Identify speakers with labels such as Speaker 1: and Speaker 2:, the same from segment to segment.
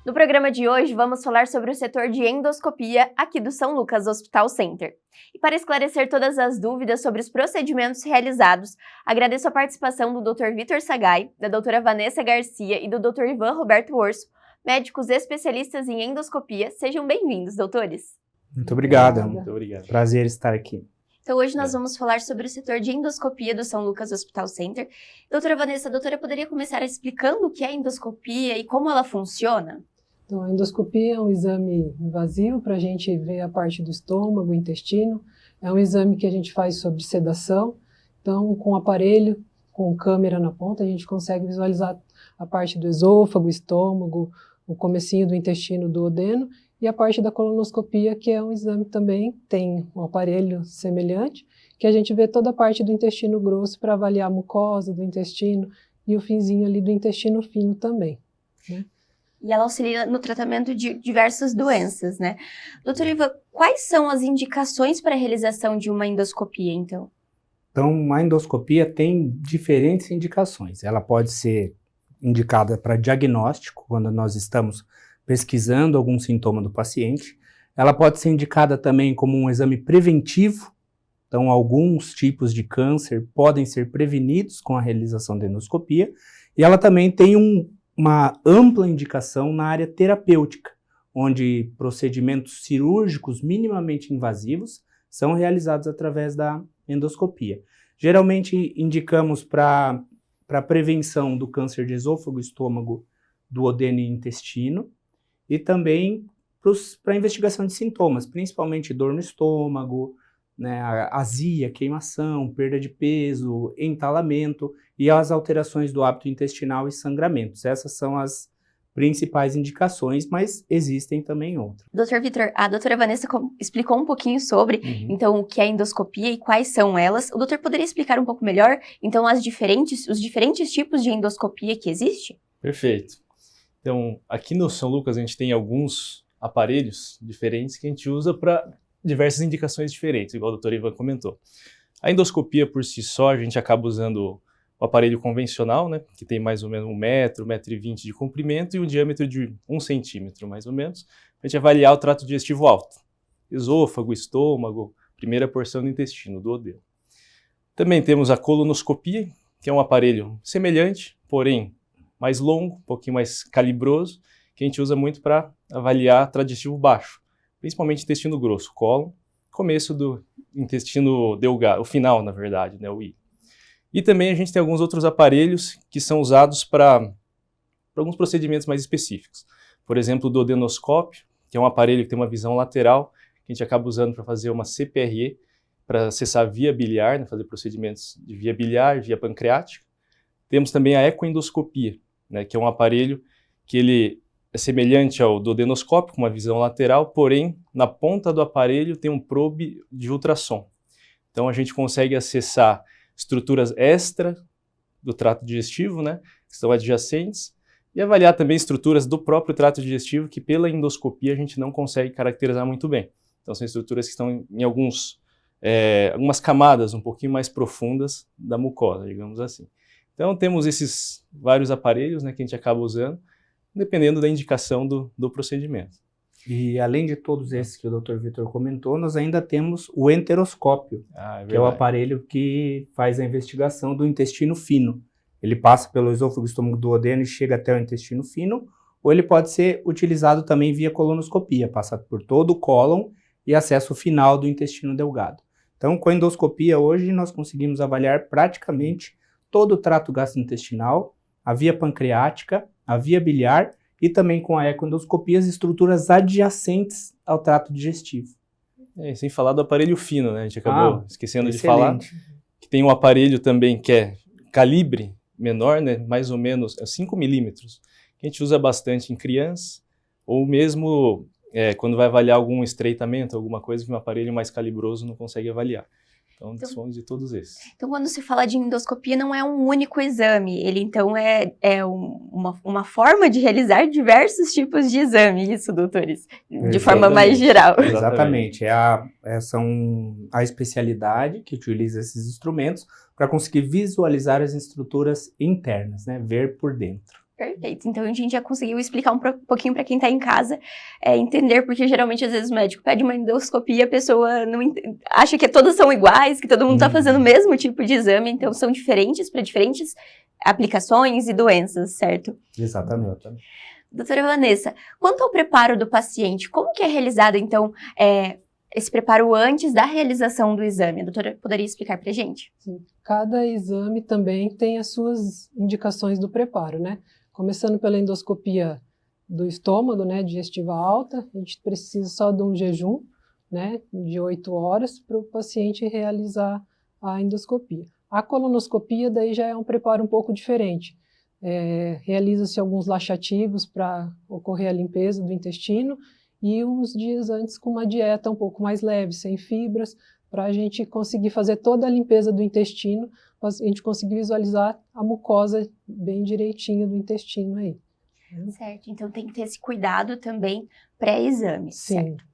Speaker 1: No programa de hoje, vamos falar sobre o setor de endoscopia aqui do São Lucas Hospital Center. E para esclarecer todas as dúvidas sobre os procedimentos realizados, agradeço a participação do Dr. Vitor Sagai, da doutora Vanessa Garcia e do Dr. Ivan Roberto Orso, médicos especialistas em endoscopia. Sejam bem-vindos, doutores.
Speaker 2: Muito obrigado.
Speaker 3: Muito obrigado.
Speaker 2: Prazer estar aqui.
Speaker 1: Então hoje nós vamos falar sobre o setor de endoscopia do São Lucas Hospital Center. Doutora Vanessa, a doutora poderia começar explicando o que é endoscopia e como ela funciona?
Speaker 3: Então, a endoscopia é um exame invasivo para a gente ver a parte do estômago, intestino. É um exame que a gente faz sobre sedação. Então, com aparelho, com câmera na ponta, a gente consegue visualizar a parte do esôfago, estômago, o comecinho do intestino duodeno e a parte da colonoscopia, que é um exame também, tem um aparelho semelhante, que a gente vê toda a parte do intestino grosso para avaliar a mucosa do intestino e o finzinho ali do intestino fino também, né?
Speaker 1: E ela auxilia no tratamento de diversas doenças, né? Doutora Ivan, quais são as indicações para a realização de uma endoscopia, então?
Speaker 2: Então, a endoscopia tem diferentes indicações. Ela pode ser indicada para diagnóstico, quando nós estamos pesquisando algum sintoma do paciente. Ela pode ser indicada também como um exame preventivo. Então, alguns tipos de câncer podem ser prevenidos com a realização da endoscopia. E ela também tem uma ampla indicação na área terapêutica, onde procedimentos cirúrgicos minimamente invasivos são realizados através da endoscopia. Geralmente indicamos para prevenção do câncer de esôfago, estômago, duodeno e intestino, e também para investigação de sintomas, principalmente dor no estômago, né, azia, queimação, perda de peso, entalamento e as alterações do hábito intestinal e sangramentos. Essas são as principais indicações, mas existem também outras.
Speaker 1: Doutor Vitor, a doutora Vanessa explicou um pouquinho sobre, então, o que é endoscopia e quais são elas. O doutor poderia explicar um pouco melhor, então, os diferentes tipos de endoscopia que existem?
Speaker 4: Perfeito. Então, aqui no São Lucas a gente tem alguns aparelhos diferentes que a gente usa para diversas indicações diferentes, igual o doutor Ivan comentou. A endoscopia por si só, a gente acaba usando o aparelho convencional, né, que tem mais ou menos 1 metro, 1,20 m de comprimento e um diâmetro de 1 centímetro, mais ou menos, para a gente avaliar o trato digestivo alto. Esôfago, estômago, primeira porção do intestino, duodeno. Também temos a colonoscopia, que é um aparelho semelhante, porém mais longo, um pouquinho mais calibroso, que a gente usa muito para avaliar trato digestivo baixo, principalmente intestino grosso, cólon, começo do intestino delgado, o final, na verdade, né, o I. E também a gente tem alguns outros aparelhos que são usados para alguns procedimentos mais específicos. Por exemplo, o duodenoscópio, que é um aparelho que tem uma visão lateral, que a gente acaba usando para fazer uma CPRE, para acessar a via biliar, né, fazer procedimentos de via biliar, via pancreática. Temos também a ecoendoscopia, né, que é um aparelho que ele é semelhante ao duodenoscópio, com uma visão lateral, porém, na ponta do aparelho tem um probe de ultrassom. Então, a gente consegue acessar estruturas extra do trato digestivo, né, que estão adjacentes, e avaliar também estruturas do próprio trato digestivo que, pela endoscopia, a gente não consegue caracterizar muito bem. Então, são estruturas que estão em algumas camadas um pouquinho mais profundas da mucosa, digamos assim. Então, temos esses vários aparelhos, né, que a gente acaba usando, dependendo da indicação do procedimento.
Speaker 2: E além de todos esses que o Dr. Vitor comentou, nós ainda temos o enteroscópio, que é o aparelho que faz a investigação do intestino fino. Ele passa pelo esôfago, estômago, duodeno e chega até o intestino fino, ou ele pode ser utilizado também via colonoscopia, passa por todo o cólon e acesso final do intestino delgado. Então, com a endoscopia hoje nós conseguimos avaliar praticamente todo o trato gastrointestinal, a via pancreática, a via biliar e também com a ecoendoscopia as estruturas adjacentes ao trato digestivo.
Speaker 4: Sem falar do aparelho fino, né? A gente acabou esquecendo
Speaker 2: excelente
Speaker 4: de falar que tem um aparelho também que é calibre menor, né? Mais ou menos 5 milímetros, que a gente usa bastante em crianças, ou mesmo quando vai avaliar algum estreitamento, alguma coisa que um aparelho mais calibroso não consegue avaliar. Então, somos de todos esses.
Speaker 1: Então, quando se fala de endoscopia, não é um único exame. Ele, então, uma forma de realizar diversos tipos de exame. Isso, doutores? De forma mais geral.
Speaker 2: Exatamente. São a especialidade que utiliza esses instrumentos para conseguir visualizar as estruturas internas, né? Ver por dentro.
Speaker 1: Perfeito. Então a gente já conseguiu explicar um pouquinho para quem está em casa, entender porque geralmente às vezes o médico pede uma endoscopia, a pessoa não acha que todas são iguais, que todo mundo está fazendo o mesmo tipo de exame, então são diferentes para diferentes aplicações e doenças, certo?
Speaker 2: Exatamente.
Speaker 1: Doutora Vanessa, quanto ao preparo do paciente, como que é realizado então esse preparo antes da realização do exame? A doutora poderia explicar para a gente?
Speaker 3: Sim. Cada exame também tem as suas indicações do preparo, né? Começando pela endoscopia do estômago, né, digestiva alta, a gente precisa só de um jejum, né, de 8 horas para o paciente realizar a endoscopia. A colonoscopia daí já é um preparo um pouco diferente. Realiza-se alguns laxativos para ocorrer a limpeza do intestino e uns dias antes com uma dieta um pouco mais leve, sem fibras, para a gente conseguir fazer toda a limpeza do intestino, a gente conseguir visualizar a mucosa bem direitinho do intestino aí.
Speaker 1: Certo, então tem que ter esse cuidado também pré-exame, certo?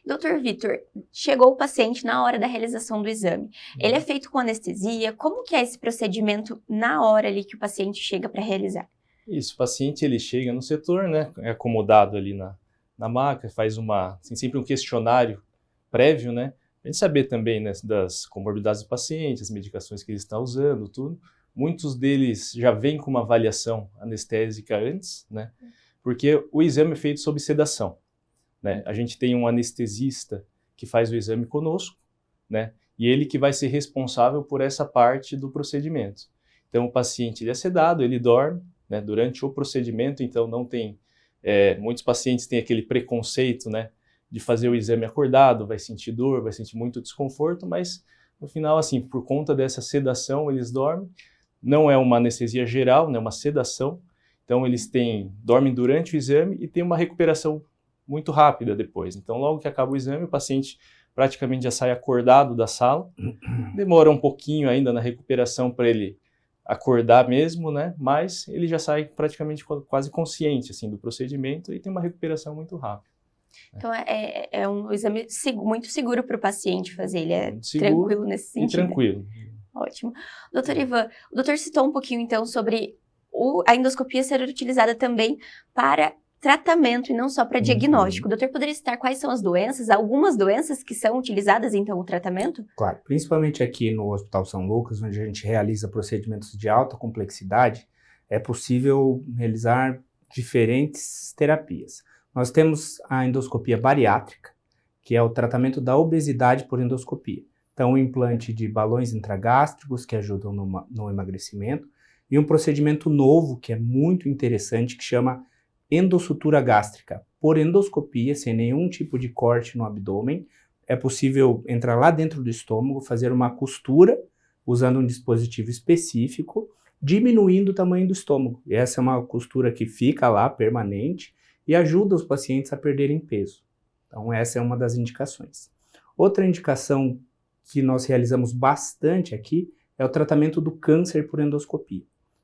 Speaker 1: Doutor Vitor, chegou o paciente na hora da realização do exame. Ele é feito com anestesia? Como que é esse procedimento na hora ali que o paciente chega para realizar?
Speaker 4: Isso, o paciente ele chega no setor, né, é acomodado ali na maca, faz sempre um questionário prévio, né, a gente saber também, né, das comorbidades do paciente, as medicações que ele está usando, tudo. Muitos deles já vêm com uma avaliação anestésica antes, né, porque o exame é feito sob sedação, né. A gente tem um anestesista que faz o exame conosco, né, e ele que vai ser responsável por essa parte do procedimento. Então o paciente ele é sedado, ele dorme, né, durante o procedimento, então não tem, muitos pacientes têm aquele preconceito, né, de fazer o exame acordado, vai sentir dor, vai sentir muito desconforto, mas no final, assim, por conta dessa sedação, eles dormem. Não é uma anestesia geral, né, uma sedação. Então eles dormem durante o exame e tem uma recuperação muito rápida depois. Então logo que acaba o exame, o paciente praticamente já sai acordado da sala. Demora um pouquinho ainda na recuperação para ele acordar mesmo, né? Mas ele já sai praticamente quase consciente assim, do procedimento e tem uma recuperação muito rápida.
Speaker 1: Então é um exame muito seguro para o paciente fazer, ele é
Speaker 4: seguro
Speaker 1: tranquilo nesse sentido.
Speaker 4: E tranquilo.
Speaker 1: Ótimo. Doutor Ivan, o doutor citou um pouquinho então sobre a endoscopia ser utilizada também para tratamento e não só para diagnóstico. O doutor poderia citar quais são as doenças, algumas doenças que são utilizadas então no tratamento?
Speaker 2: Claro, principalmente aqui no Hospital São Lucas, onde a gente realiza procedimentos de alta complexidade, é possível realizar diferentes terapias. Nós temos a endoscopia bariátrica, que é o tratamento da obesidade por endoscopia. Então, o implante de balões intragástricos que ajudam no emagrecimento e um procedimento novo que é muito interessante que chama endossutura gástrica. Por endoscopia, sem nenhum tipo de corte no abdômen, é possível entrar lá dentro do estômago, fazer uma costura usando um dispositivo específico, diminuindo o tamanho do estômago. E essa é uma costura que fica lá permanente e ajuda os pacientes a perderem peso. Então essa é uma das indicações. Outra indicação que nós realizamos bastante aqui é o tratamento do câncer por endoscopia.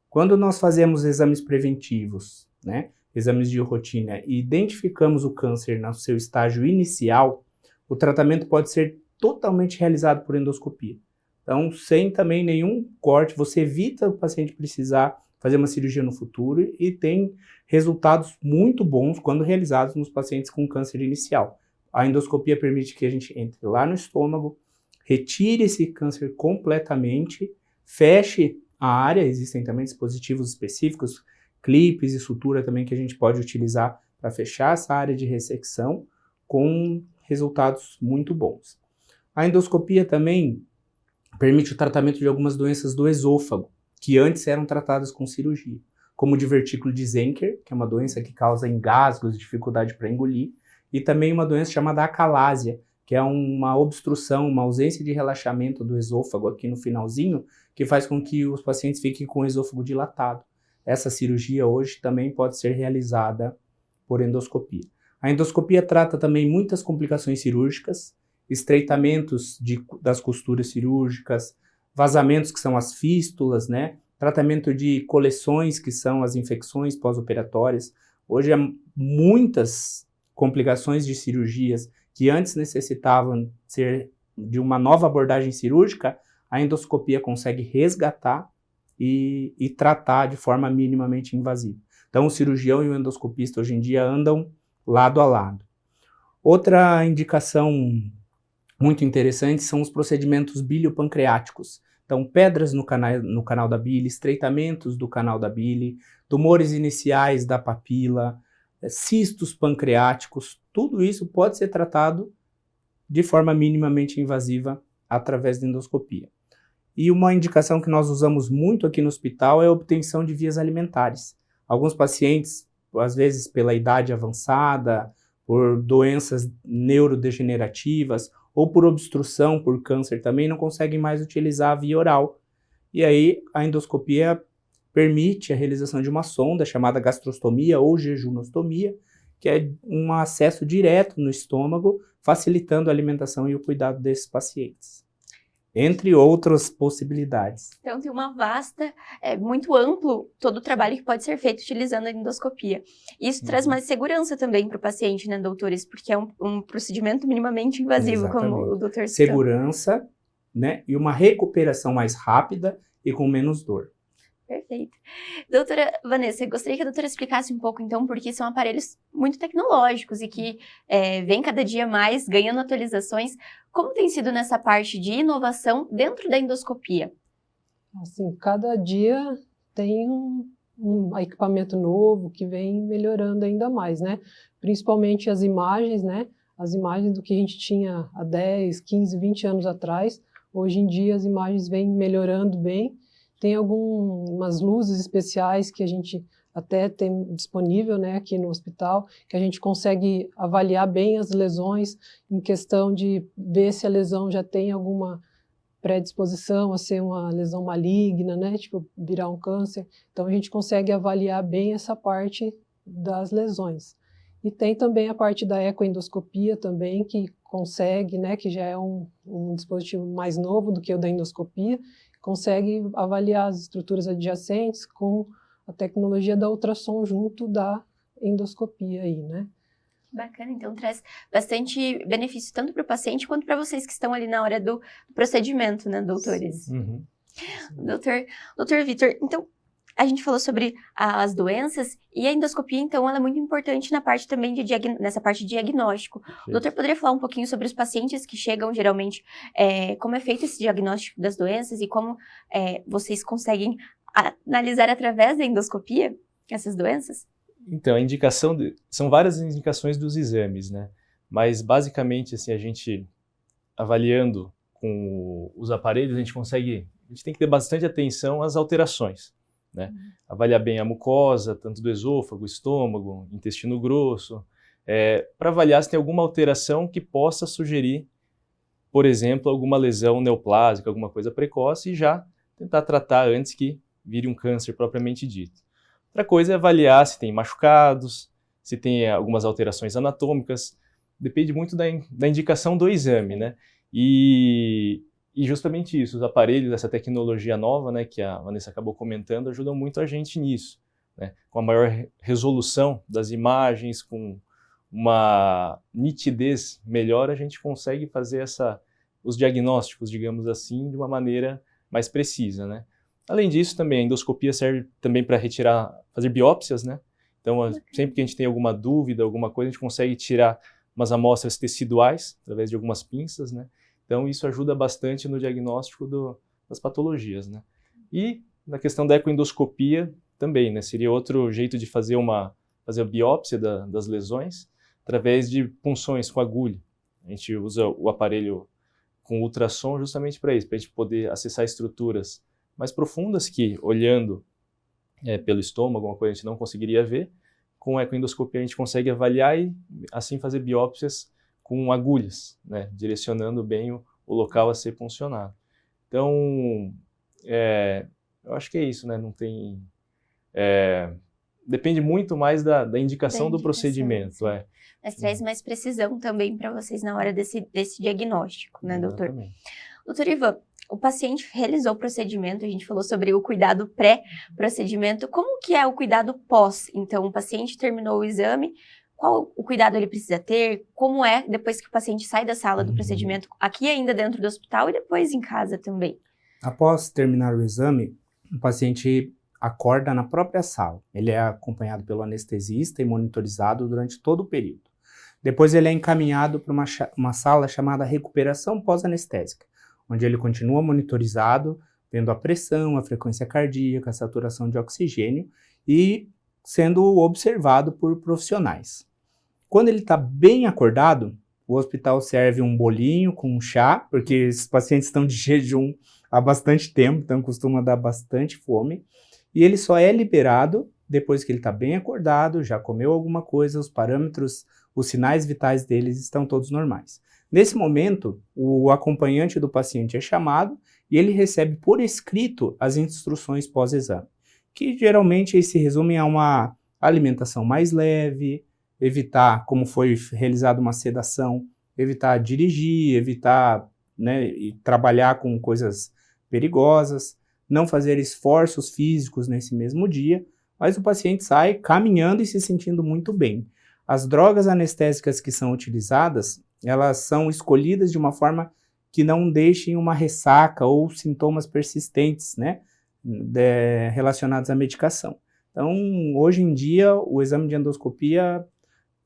Speaker 2: Quando nós fazemos exames preventivos, né, exames de rotina e identificamos o câncer no seu estágio inicial, o tratamento pode ser totalmente realizado por endoscopia. Então, sem também nenhum corte, você evita o paciente precisar fazer uma cirurgia no futuro e tem resultados muito bons quando realizados nos pacientes com câncer inicial. A endoscopia permite que a gente entre lá no estômago, retire esse câncer completamente, feche a área, existem também dispositivos específicos, clipes e sutura também que a gente pode utilizar para fechar essa área de ressecção com resultados muito bons. A endoscopia também permite o tratamento de algumas doenças do esôfago, que antes eram tratadas com cirurgia, como o divertículo de Zenker, que é uma doença que causa engasgos, dificuldade para engolir, e também uma doença chamada acalásia, que é uma obstrução, uma ausência de relaxamento do esôfago aqui no finalzinho, que faz com que os pacientes fiquem com o esôfago dilatado. Essa cirurgia hoje também pode ser realizada por endoscopia. A endoscopia trata também muitas complicações cirúrgicas, estreitamentos das costuras cirúrgicas, vazamentos que são as fístulas, né? Tratamento de coleções que são as infecções pós-operatórias. Hoje há muitas complicações de cirurgias que antes necessitavam ser de uma nova abordagem cirúrgica, a endoscopia consegue resgatar e tratar de forma minimamente invasiva. Então, o cirurgião e o endoscopista hoje em dia andam lado a lado. Outra indicação muito interessante são os procedimentos biliopancreáticos. Então, pedras no canal da bile, estreitamentos do canal da bile, tumores iniciais da papila, cistos pancreáticos, tudo isso pode ser tratado de forma minimamente invasiva através da endoscopia. E uma indicação que nós usamos muito aqui no hospital é a obtenção de vias alimentares. Alguns pacientes, às vezes pela idade avançada, por doenças neurodegenerativas ou por obstrução, por câncer também, não conseguem mais utilizar a via oral. E aí a endoscopia permite a realização de uma sonda chamada gastrostomia ou jejunostomia, que é um acesso direto no estômago, facilitando a alimentação e o cuidado desses pacientes, entre outras possibilidades.
Speaker 1: Então tem uma vasta, muito amplo todo o trabalho que pode ser feito utilizando a endoscopia. Isso traz mais segurança também para o paciente, né, doutores? Porque é um procedimento minimamente invasivo,
Speaker 2: Exatamente.
Speaker 1: como o doutor citou.
Speaker 2: Segurança, né, e uma recuperação mais rápida e com menos dor.
Speaker 1: Perfeito. Doutora Vanessa, eu gostaria que a doutora explicasse um pouco, então, porque são aparelhos muito tecnológicos e que vêm cada dia mais ganhando atualizações. Como tem sido nessa parte de inovação dentro da endoscopia?
Speaker 3: Assim, cada dia tem um equipamento novo que vem melhorando ainda mais, né? Principalmente as imagens, né? As imagens do que a gente tinha há 10, 15, 20 anos atrás. Hoje em dia as imagens vêm melhorando bem. Tem algumas luzes especiais que a gente até tem disponível, né, aqui no hospital, que a gente consegue avaliar bem as lesões em questão de ver se a lesão já tem alguma predisposição a ser uma lesão maligna, né, tipo virar um câncer. Então a gente consegue avaliar bem essa parte das lesões. E tem também a parte da ecoendoscopia também, que consegue, né, que já é um dispositivo mais novo do que o da endoscopia, consegue avaliar as estruturas adjacentes com a tecnologia da ultrassom junto da endoscopia aí, né?
Speaker 1: Bacana, então traz bastante benefício tanto para o paciente quanto para vocês que estão ali na hora do procedimento, né, doutores?
Speaker 4: Uhum.
Speaker 1: Doutor Vitor, então a gente falou sobre as doenças e a endoscopia, então, ela é muito importante na parte também nessa parte de diagnóstico. O doutor poderia falar um pouquinho sobre os pacientes que chegam geralmente, como é feito esse diagnóstico das doenças e como vocês conseguem analisar através da endoscopia essas doenças?
Speaker 4: Então, são várias indicações dos exames, né? Mas basicamente, assim, a gente avaliando com os aparelhos, a gente tem que ter bastante atenção às alterações, né? Avaliar bem a mucosa, tanto do esôfago, estômago, intestino grosso, para avaliar se tem alguma alteração que possa sugerir, por exemplo, alguma lesão neoplásica, alguma coisa precoce, e já tentar tratar antes que vire um câncer propriamente dito. Outra coisa é avaliar se tem machucados, se tem algumas alterações anatômicas, depende muito da indicação do exame, né? E justamente isso, os aparelhos, essa tecnologia nova, né, que a Vanessa acabou comentando, ajudam muito a gente nisso, né? Com a maior resolução das imagens, com uma nitidez melhor, a gente consegue fazer os diagnósticos, digamos assim, de uma maneira mais precisa, né? Além disso, também a endoscopia serve também para fazer biópsias, né? Então, sempre que a gente tem alguma dúvida, alguma coisa, a gente consegue tirar umas amostras teciduais, através de algumas pinças, né? Então, isso ajuda bastante no diagnóstico das patologias, né? E na questão da ecoendoscopia também, né? Seria outro jeito de fazer a biópsia das lesões através de punções com agulha. A gente usa o aparelho com ultrassom justamente para isso, para a gente poder acessar estruturas mais profundas que, olhando pelo estômago, alguma coisa a gente não conseguiria ver. Com a ecoendoscopia a gente consegue avaliar e assim fazer biópsias com agulhas, né, direcionando bem o local a ser puncionado. Então, eu acho que é isso, né? Não tem... depende muito mais da indicação do procedimento.
Speaker 1: Mas traz mais precisão também para vocês na hora desse diagnóstico, né, doutor?
Speaker 4: Exatamente.
Speaker 1: Doutor Ivan, o paciente realizou o procedimento, a gente falou sobre o cuidado pré-procedimento. Como que é o cuidado pós? Então, o paciente terminou o exame, qual o cuidado ele precisa ter? Como é depois que o paciente sai da sala do procedimento, aqui ainda dentro do hospital e depois em casa também?
Speaker 2: Após terminar o exame, o paciente acorda na própria sala. Ele é acompanhado pelo anestesista e monitorizado durante todo o período. Depois ele é encaminhado para uma sala chamada recuperação pós-anestésica, onde ele continua monitorizado, vendo a pressão, a frequência cardíaca, a saturação de oxigênio e sendo observado por profissionais. Quando ele está bem acordado, o hospital serve um bolinho com um chá, porque esses pacientes estão de jejum há bastante tempo, então costuma dar bastante fome, e ele só é liberado depois que ele está bem acordado, já comeu alguma coisa, os parâmetros, os sinais vitais deles estão todos normais. Nesse momento, o acompanhante do paciente é chamado e ele recebe por escrito as instruções pós-exame, que geralmente se resumem a uma alimentação mais leve, evitar, como foi realizada uma sedação, evitar dirigir, evitar, né, e trabalhar com coisas perigosas, não fazer esforços físicos nesse mesmo dia, mas o paciente sai caminhando e se sentindo muito bem. As drogas anestésicas que são utilizadas, elas são escolhidas de uma forma que não deixem uma ressaca ou sintomas persistentes, né, relacionados à medicação. Então, hoje em dia, o exame de endoscopia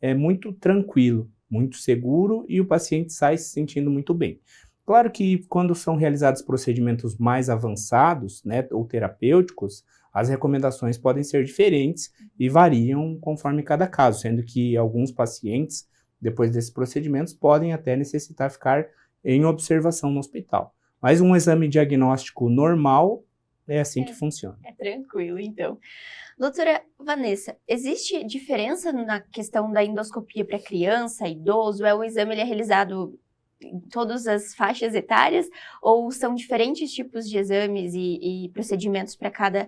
Speaker 2: é muito tranquilo, muito seguro e o paciente sai se sentindo muito bem. Claro que quando são realizados procedimentos mais avançados, né, ou terapêuticos, as recomendações podem ser diferentes e variam conforme cada caso, sendo que alguns pacientes, depois desses procedimentos, podem até necessitar ficar em observação no hospital. Mas um exame diagnóstico normal é assim que funciona.
Speaker 1: É tranquilo, então. Doutora Vanessa, existe diferença na questão da endoscopia para criança, idoso? É o exame ele é realizado em todas as faixas etárias ou são diferentes tipos de exames e procedimentos para cada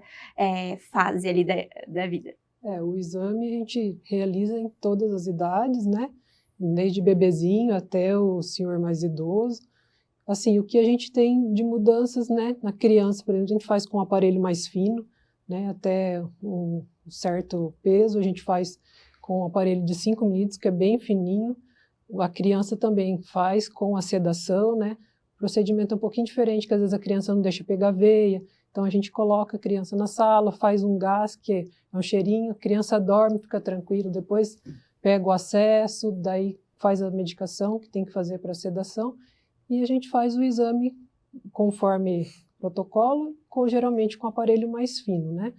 Speaker 1: fase ali da vida?
Speaker 3: O exame a gente realiza em todas as idades, né? Desde bebezinho até o senhor mais idoso. Assim, o que a gente tem de mudanças, né, na criança, por exemplo, a gente faz com um aparelho mais fino, né, até um certo peso, a gente faz com um aparelho de 5 milímetros, que é bem fininho. A criança também faz com a sedação, né, o procedimento é um pouquinho diferente, que às vezes a criança não deixa pegar veia, então a gente coloca a criança na sala, faz um gás, que é um cheirinho, a criança dorme, fica tranquilo, depois pega o acesso, daí faz a medicação que tem que fazer para a sedação, e a gente faz o exame conforme protocolo, geralmente com aparelho mais fino, né?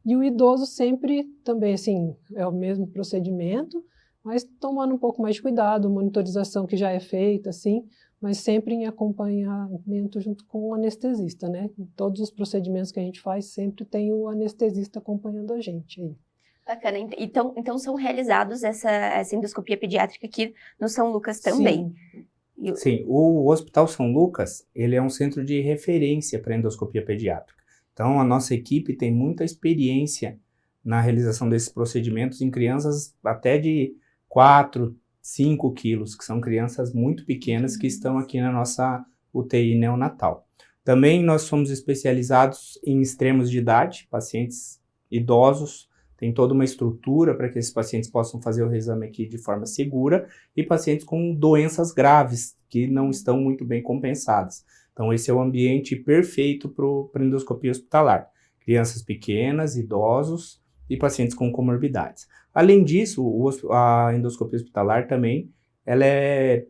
Speaker 3: E o idoso sempre também, assim, é o mesmo procedimento, mas tomando um pouco mais de cuidado, monitorização que já é feita, assim, mas sempre em acompanhamento junto com o anestesista, né? Em todos os procedimentos que a gente faz, sempre tem o anestesista acompanhando a gente aí.
Speaker 1: Bacana. Então são realizados essa endoscopia pediátrica aqui no São Lucas também.
Speaker 2: Sim. Sim, o Hospital São Lucas, ele é um centro de referência para endoscopia pediátrica. Então, a nossa equipe tem muita experiência na realização desses procedimentos em crianças até de 4, 5 quilos, que são crianças muito pequenas que estão aqui na nossa UTI neonatal. Também nós somos especializados em extremos de idade, pacientes idosos, tem toda uma estrutura para que esses pacientes possam fazer o exame aqui de forma segura e pacientes com doenças graves que não estão muito bem compensadas. Então esse é o ambiente perfeito para endoscopia hospitalar. Crianças pequenas, idosos e pacientes com comorbidades. Além disso, a endoscopia hospitalar também ela é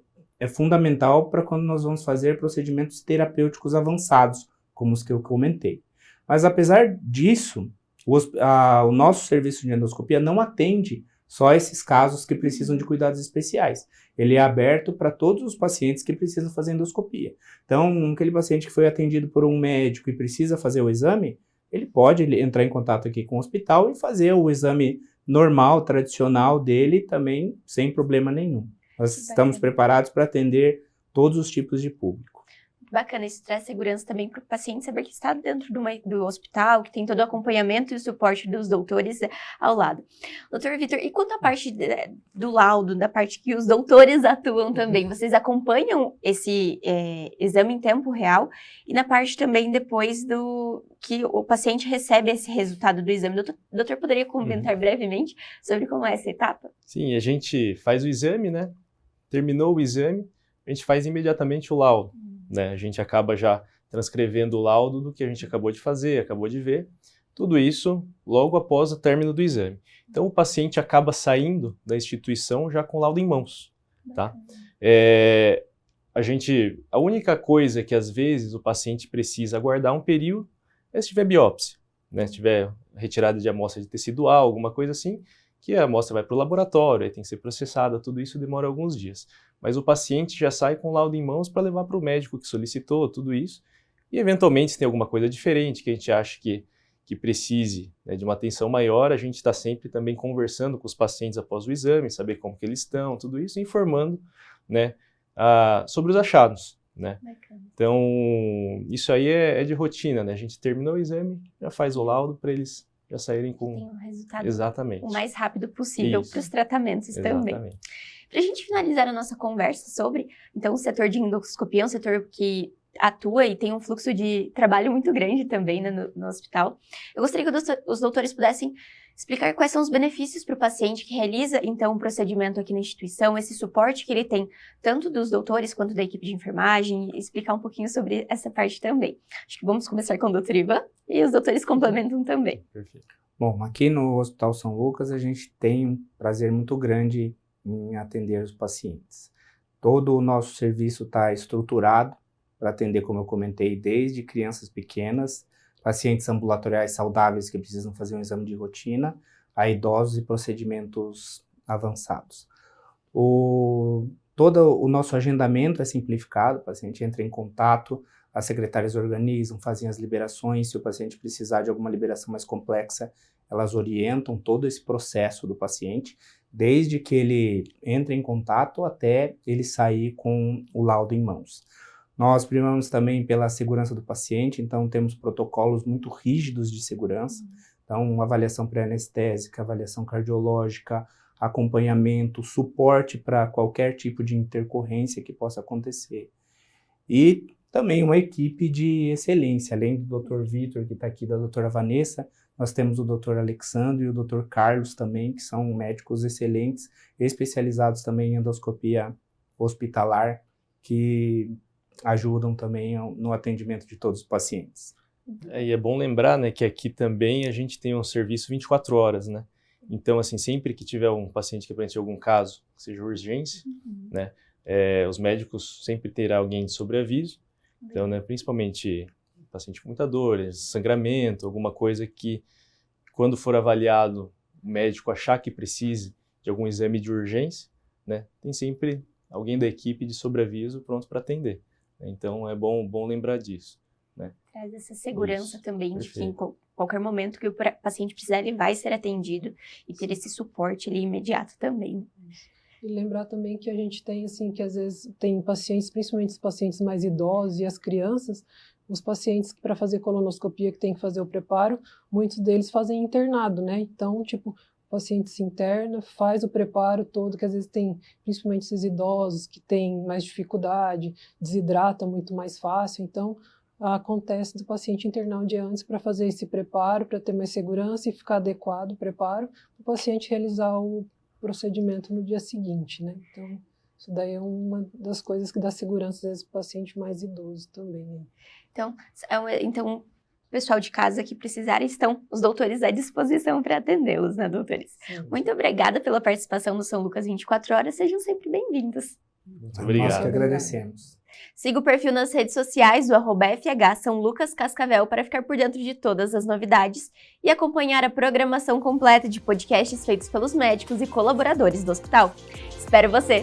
Speaker 2: fundamental para quando nós vamos fazer procedimentos terapêuticos avançados, como os que eu comentei. Mas apesar disso, o nosso serviço de endoscopia não atende só esses casos que precisam de cuidados especiais. Ele é aberto para todos os pacientes que precisam fazer endoscopia. Então, aquele paciente que foi atendido por um médico e precisa fazer o exame, ele pode entrar em contato aqui com o hospital e fazer o exame normal, tradicional dele também, sem problema nenhum. Nós estamos preparados para atender todos os tipos de público.
Speaker 1: Bacana, isso traz segurança também para o paciente saber que está dentro do hospital, que tem todo o acompanhamento e o suporte dos doutores ao lado. Doutor Vitor, e quanto à parte do laudo, da parte que os doutores atuam também, vocês acompanham esse exame em tempo real? E na parte também depois do que o paciente recebe esse resultado do exame, o doutor poderia comentar brevemente sobre como é essa etapa?
Speaker 4: Sim, a gente faz o exame, né? Terminou o exame, a gente faz imediatamente o laudo. Né? A gente acaba já transcrevendo o laudo do que a gente acabou de fazer, acabou de ver. Tudo isso logo após o término do exame. Então, o paciente acaba saindo da instituição já com o laudo em mãos, tá? A única coisa que às vezes o paciente precisa aguardar um período é se tiver biópsia, né? Se tiver retirada de amostra de tecido A, alguma coisa assim, que a amostra vai para o laboratório, aí tem que ser processada, tudo isso demora alguns dias. Mas o paciente já sai com o laudo em mãos para levar para o médico que solicitou tudo isso, e eventualmente se tem alguma coisa diferente que a gente acha que precise, né, de uma atenção maior, a gente está sempre também conversando com os pacientes após o exame, saber como que eles estão, tudo isso, informando, né, sobre os achados, né? Então, isso aí é de rotina, né? A gente terminou o exame, já faz o laudo para eles já saírem com...
Speaker 1: Tem um resultado
Speaker 4: Exatamente.
Speaker 1: o mais rápido possível para os tratamentos também.
Speaker 4: Exatamente.
Speaker 1: Para a gente finalizar a nossa conversa sobre, então, o setor de endoscopia é um setor que atua e tem um fluxo de trabalho muito grande também, né, no hospital. Eu gostaria que os doutores pudessem explicar quais são os benefícios para o paciente que realiza, então, um procedimento aqui na instituição, esse suporte que ele tem, tanto dos doutores quanto da equipe de enfermagem, e explicar um pouquinho sobre essa parte também. Acho que vamos começar com o doutor Ivan, e os doutores complementam também.
Speaker 4: Perfeito.
Speaker 2: Bom, aqui no Hospital São Lucas a gente tem um prazer muito grande em atender os pacientes. Todo o nosso serviço está estruturado para atender, como eu comentei, desde crianças pequenas, pacientes ambulatoriais saudáveis que precisam fazer um exame de rotina, a idosos e procedimentos avançados. Todo o nosso agendamento é simplificado, o paciente entra em contato, as secretárias organizam, fazem as liberações, se o paciente precisar de alguma liberação mais complexa, elas orientam todo esse processo do paciente, desde que ele entre em contato até ele sair com o laudo em mãos. Nós primamos também pela segurança do paciente, então temos protocolos muito rígidos de segurança, então avaliação pré-anestésica, avaliação cardiológica, acompanhamento, suporte para qualquer tipo de intercorrência que possa acontecer. E também uma equipe de excelência, além do Dr. Vitor, que está aqui, da doutora Vanessa, nós temos o Dr. Alexandre e o Dr. Carlos também, que são médicos excelentes, especializados também em endoscopia hospitalar, que ajudam também no atendimento de todos os pacientes.
Speaker 4: E é bom lembrar, né, que aqui também a gente tem um serviço 24 horas, né? Então, assim, sempre que tiver um paciente que apresente algum caso, que seja urgência, né, os médicos sempre terá alguém de sobreaviso. Então, né, principalmente paciente com muita dor, sangramento, alguma coisa que, quando for avaliado, o médico achar que precise de algum exame de urgência, né, tem sempre alguém da equipe de sobreaviso pronto para atender. Então, é bom lembrar disso, né?
Speaker 1: Traz essa segurança também
Speaker 4: Perfeito.
Speaker 1: de que em qualquer momento que o paciente precisar, ele vai ser atendido e ter esse suporte ali imediato também.
Speaker 3: E lembrar também que a gente tem, assim, que às vezes tem pacientes, principalmente os pacientes mais idosos e as crianças, os pacientes para fazer colonoscopia que tem que fazer o preparo, muitos deles fazem internado, né? Então, tipo, o paciente se interna, faz o preparo todo, que às vezes tem, principalmente esses idosos que têm mais dificuldade, desidrata muito mais fácil, então acontece do paciente internar um dia antes para fazer esse preparo, para ter mais segurança e ficar adequado o preparo, para o paciente realizar o procedimento no dia seguinte, né? Então, isso daí é uma das coisas que dá segurança, às vezes, para o paciente mais idoso também, né?
Speaker 1: Então, pessoal de casa que precisarem, estão os doutores à disposição para atendê-los, né, doutores?
Speaker 3: Sim.
Speaker 1: Muito obrigada pela participação no São Lucas 24 Horas, sejam sempre bem-vindos.
Speaker 4: Muito
Speaker 2: Nós
Speaker 4: obrigado.
Speaker 2: que agradecemos.
Speaker 1: Siga o perfil nas redes sociais do @FH São Lucas Cascavel para ficar por dentro de todas as novidades e acompanhar a programação completa de podcasts feitos pelos médicos e colaboradores do hospital. Espero você!